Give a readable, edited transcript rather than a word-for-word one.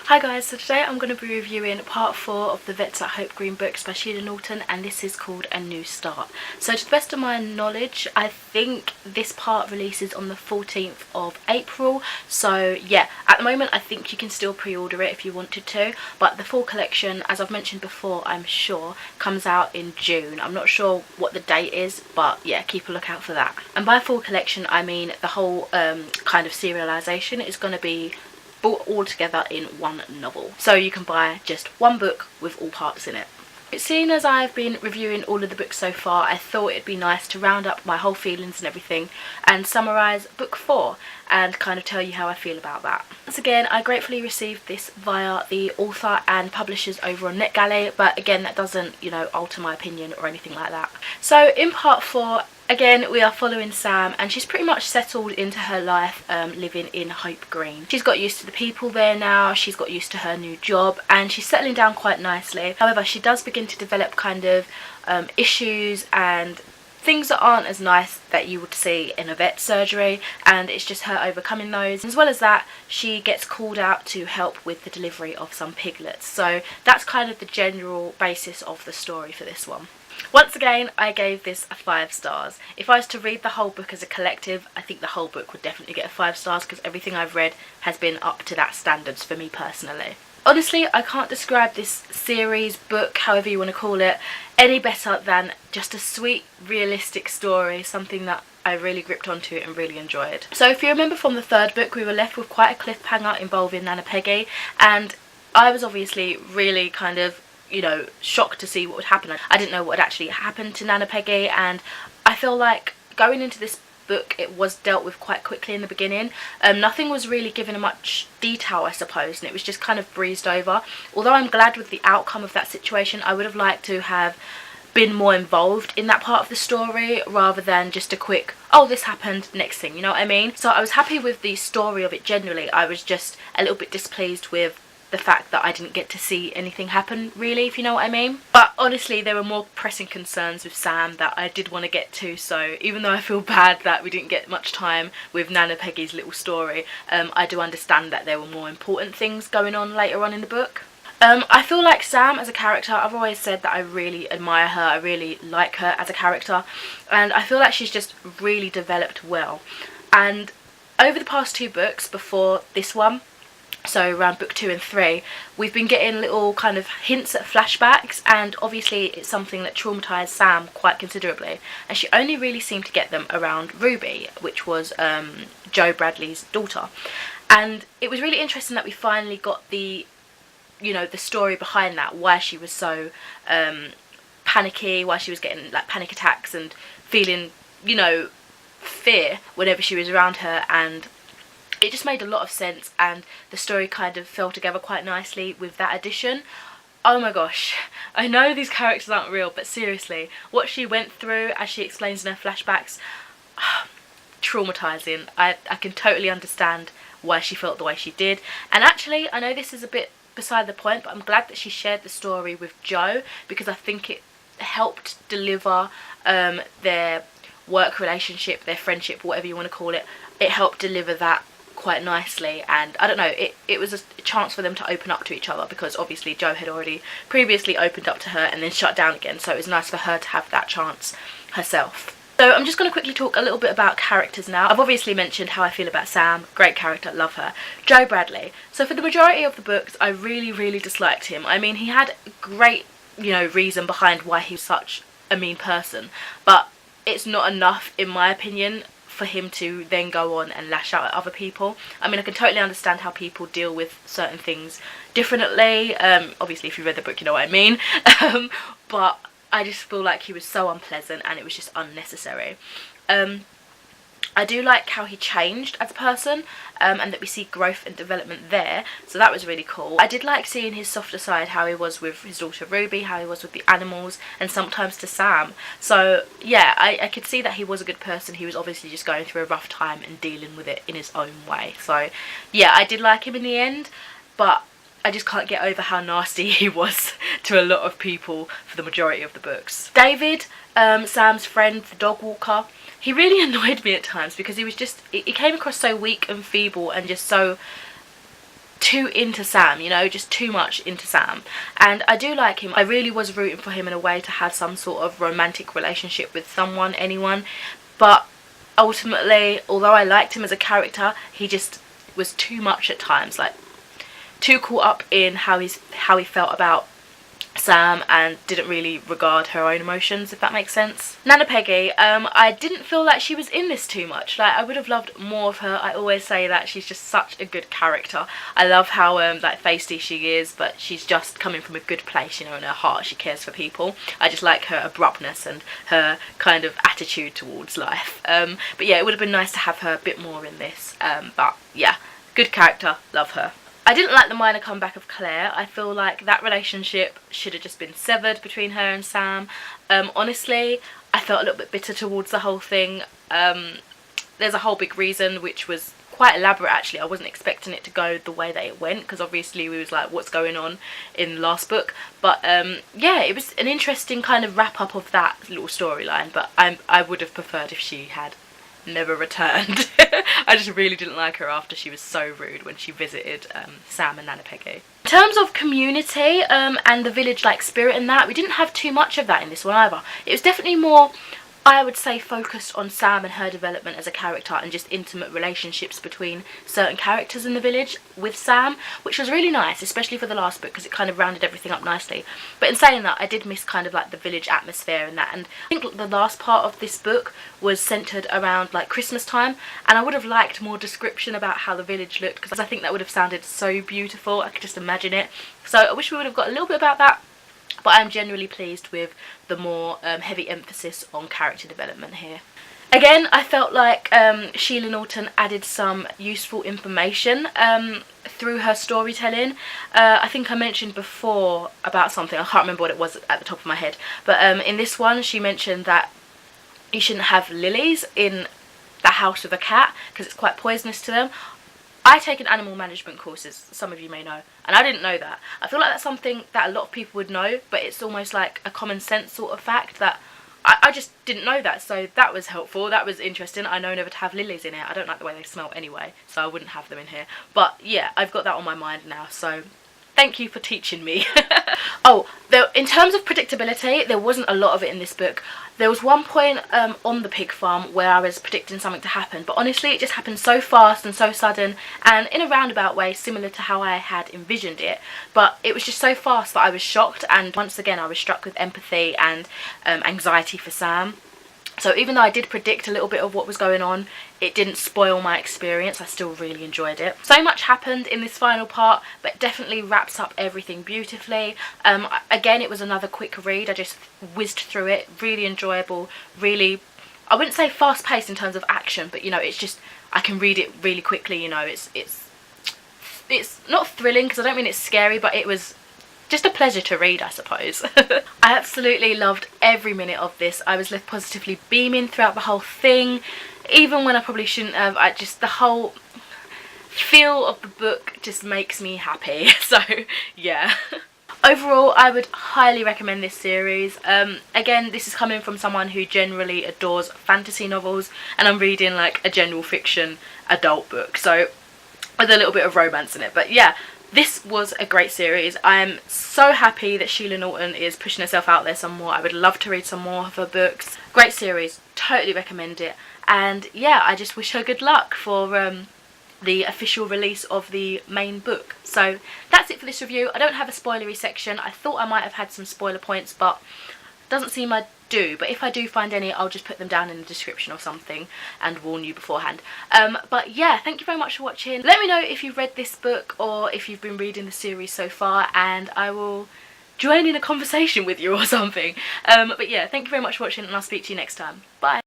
Hi guys, so today I'm going to be reviewing part 4 of the Vets at Hope Green books by Sheila Norton, and this is called A New Start. So to the best of my knowledge, I think this part releases on the 14th of April. So yeah, at the moment I think you can still pre-order it if you wanted to, but the full collection, as I've mentioned before, I'm sure comes out in June. I'm not sure what the date is, but yeah, keep a lookout for that. And by full collection I mean the whole kind of serialization is going to be bought all together in one novel, so you can buy just one book with all parts in it. Seeing as I've been reviewing all of the books so far, I thought it'd be nice to round up my whole feelings and everything and summarise book 4 and kind of tell you how I feel about that. Once again, I gratefully received this via the author and publishers over on Netgalley, but again that doesn't, you know, alter my opinion or anything like that. So in part 4, again, we are following Sam, and she's pretty much settled into her life living in Hope Green. She's got used to the people there now, she's got used to her new job, and she's settling down quite nicely. However, she does begin to develop kind of issues and things that aren't as nice that you would see in a vet surgery, and it's just her overcoming those. As well as that, she gets called out to help with the delivery of some piglets. So that's kind of the general basis of the story for this one. Once again, I gave this 5 stars. If I was to read the whole book as a collective, I think the whole book would definitely get 5 stars because everything I've read has been up to that standards for me personally. Honestly, I can't describe this series, book, however you want to call it, any better than just a sweet, realistic story, something that I really gripped onto and really enjoyed. So if you remember from the 3rd book, we were left with quite a cliffhanger involving Nana Peggy, and I was obviously really kind of, you know, shocked to see what would happen. I didn't know what had actually happened to Nana Peggy, and I feel like going into this book it was dealt with quite quickly in the beginning. Nothing was really given much detail, I suppose, and it was just kind of breezed over. Although I'm glad with the outcome of that situation, I would have liked to have been more involved in that part of the story rather than just a quick, oh, this happened, next thing, you know what I mean? So I was happy with the story of it generally. I was just a little bit displeased with the fact that I didn't get to see anything happen, really, if you know what I mean. But honestly, there were more pressing concerns with Sam that I did want to get to, so even though I feel bad that we didn't get much time with Nana Peggy's little story, I do understand that there were more important things going on later on in the book. I feel like Sam as a character, I've always said that I really admire her, I really like her as a character, and I feel like she's just really developed well. And over the past 2 books before this one, so around book 2 and 3, we've been getting little kind of hints at flashbacks, and obviously it's something that traumatised Sam quite considerably, and she only really seemed to get them around Ruby, which was Joe Bradley's daughter. And it was really interesting that we finally got the, you know, the story behind that, why she was so panicky, why she was getting like panic attacks and feeling, you know, fear whenever she was around her, and it just made a lot of sense, and the story kind of fell together quite nicely with that addition. Oh my gosh, I know these characters aren't real, but seriously, what she went through as she explains in her flashbacks, traumatising. I can totally understand why she felt the way she did. And actually, I know this is a bit beside the point, but I'm glad that she shared the story with Joe, because I think it helped deliver their work relationship, their friendship, whatever you want to call it. It helped deliver that quite nicely, and I don't know, it was a chance for them to open up to each other, because obviously Joe had already previously opened up to her and then shut down again, so it was nice for her to have that chance herself. So I'm just going to quickly talk a little bit about characters now. I've obviously mentioned how I feel about Sam, great character, love her. Joe Bradley. So for the majority of the books I really disliked him. I mean, he had great, you know, reason behind why he was such a mean person, but it's not enough in my opinion for him to then go on and lash out at other people. I mean, I can totally understand how people deal with certain things differently. Obviously, if you read the book, you know what I mean. But I just feel like he was so unpleasant, and it was just unnecessary. I do like how he changed as a person, and that we see growth and development there, so that was really cool. I did like seeing his softer side, how he was with his daughter Ruby, how he was with the animals, and sometimes to Sam. So yeah, I could see that he was a good person. He was obviously just going through a rough time and dealing with it in his own way. So yeah, I did like him in the end, but I just can't get over how nasty he was to a lot of people for the majority of the books. David, Sam's friend, the dog walker, he really annoyed me at times because he was just, he came across so weak and feeble and just so too into Sam, you know, just too much into Sam. And I do like him. I really was rooting for him in a way to have some sort of romantic relationship with someone, anyone. But ultimately, although I liked him as a character, he just was too much at times, like too caught up in how he felt about Sam and didn't really regard her own emotions, if that makes sense. Nana Peggy, I didn't feel like she was in this too much. Like, I would have loved more of her. I always say that she's just such a good character. I love how like feisty she is, but she's just coming from a good place, you know, in her heart she cares for people. I just like her abruptness and her kind of attitude towards life. But yeah, it would have been nice to have her a bit more in this. But yeah, good character, love her. I didn't like the minor comeback of Claire. I feel like that relationship should have just been severed between her and Sam. Honestly, I felt a little bit bitter towards the whole thing. There's a whole big reason, which was quite elaborate actually. I wasn't expecting it to go the way that it went, because obviously we was like, what's going on in the last book? But yeah, it was an interesting kind of wrap up of that little storyline, but I would have preferred if she had never returned. I just really didn't like her after she was so rude when she visited Sam and Nana Peggy. In terms of community and the village like spirit and that, we didn't have too much of that in this one either. It was definitely more, I would say, focused on Sam and her development as a character and just intimate relationships between certain characters in the village with Sam, which was really nice, especially for the last book because it kind of rounded everything up nicely. But in saying that, I did miss kind of like the village atmosphere and that, and I think the last part of this book was centred around like Christmas time, and I would have liked more description about how the village looked, because I think that would have sounded so beautiful. I could just imagine it. So I wish we would have got a little bit about that. But I'm generally pleased with the more heavy emphasis on character development here. Again, I felt like Sheila Norton added some useful information through her storytelling. I think I mentioned before about something, I can't remember what it was at the top of my head, but in this one she mentioned that you shouldn't have lilies in the house with a cat because it's quite poisonous to them. I taken animal management courses, some of you may know, and I didn't know that. I feel like that's something that a lot of people would know, but it's almost like a common sense sort of fact that I just didn't know that, so that was helpful, that was interesting. I know never to have lilies in here. I don't like the way they smell anyway, so I wouldn't have them in here. But yeah, I've got that on my mind now, so thank you for teaching me. Oh, in terms of predictability, there wasn't a lot of it in this book. There was one point on the pig farm where I was predicting something to happen, but honestly it just happened so fast and so sudden and in a roundabout way similar to how I had envisioned it, but it was just so fast that I was shocked, and once again I was struck with empathy and anxiety for Sam. So even though I did predict a little bit of what was going on, it didn't spoil my experience. I still really enjoyed it. So much happened in this final part, but it definitely wraps up everything beautifully. Again, it was another quick read. I just whizzed through it. Really enjoyable. Really, I wouldn't say fast paced in terms of action, but you know, it's just, I can read it really quickly. You know, it's not thrilling because I don't mean it's scary, but it was just a pleasure to read, I suppose. I absolutely loved every minute of this. I was left positively beaming throughout the whole thing, even when I probably shouldn't have. The whole feel of the book just makes me happy. So yeah. Overall, I would highly recommend this series. Again, this is coming from someone who generally adores fantasy novels, and I'm reading like a general fiction adult book, so with a little bit of romance in it. But yeah, this was a great series. I am so happy that Sheila Norton is pushing herself out there some more. I would love to read some more of her books. Great series, totally recommend it. And yeah, I just wish her good luck for the official release of the main book. So that's it for this review. I don't have a spoilery section. I thought I might have had some spoiler points, but doesn't seem I do. But if I do find any, I'll just put them down in the description or something and warn you beforehand. But yeah, thank you very much for watching. Let me know if you've read this book or if you've been reading the series so far, and I will join in a conversation with you or something. But yeah, thank you very much for watching, and I'll speak to you next time. Bye.